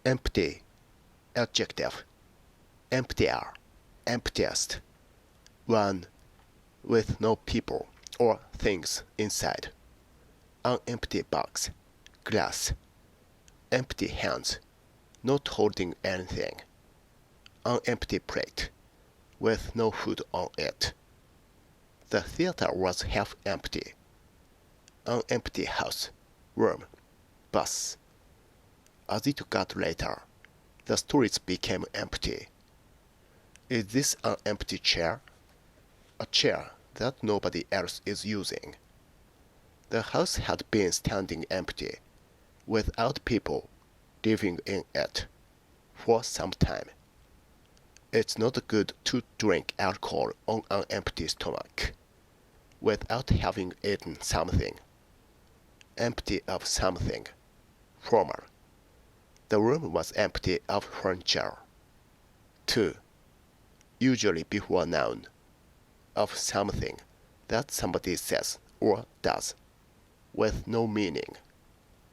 Empty, adjective. Emptier, emptiest. One with no people or things inside. An empty box, glass. Empty hands, not holding anything. An empty plate, with no food on it. The theater was half empty. An empty house, room, bus. As it got later, the streets became empty. Is this an empty chair? A chair that nobody else is using. The house had been standing empty, without people living in it, for some time. It's not good to drink alcohol on an empty stomach, without having eaten something. Empty of something, formal. The room was empty of furniture. 2. Usually before noun, of something that somebody says or does, with no meaning,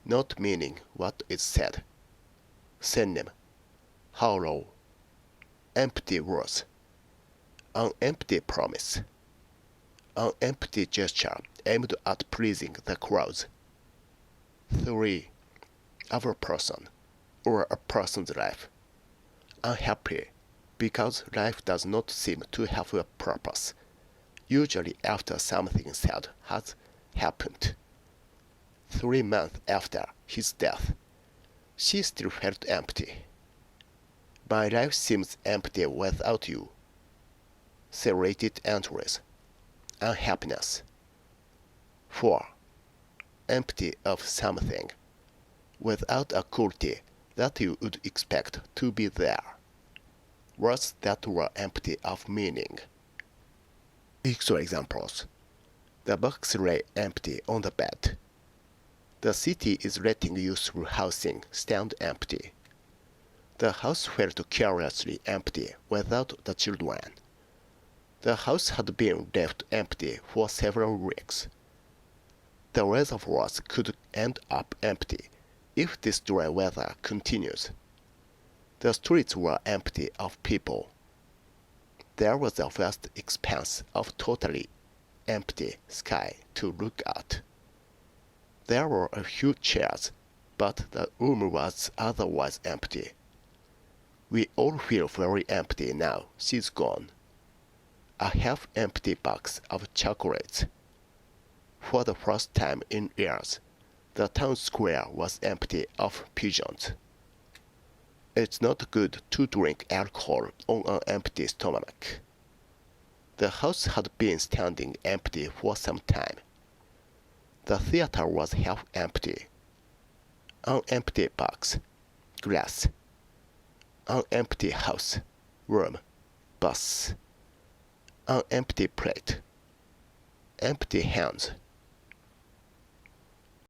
not meaning what is said. Synonym, hollow. Empty words, an empty promise, an empty gesture aimed at pleasing the crowds. 3. Of a person or a person's life. Unhappy because life does not seem to have a purpose, usually after something sad has happened. 3 months after his death, she still felt empty. My life seems empty without you. Serrated entries. Unhappiness. 4. Empty of something, without a quality that you would expect to be there. Words that were empty of meaning. Extra examples. The box lay empty on the bed. The city is letting you through housing stand empty. The house felt curiously empty without the children. The house had been left empty for several weeks. The reservoirs could end up empty if this dry weather continues. The streets were empty of people. There was a vast expanse of totally empty sky to look at. There were a few chairs, but the room was otherwise empty. We all feel very empty now she's gone. A half-empty box of chocolates. For the first time in years, the town square was empty of pigeons. It's not good to drink alcohol on an empty stomach. The house had been standing empty for some time. The theater was half empty. An empty box, glass. An empty house, room, bus. An empty plate. Empty hands,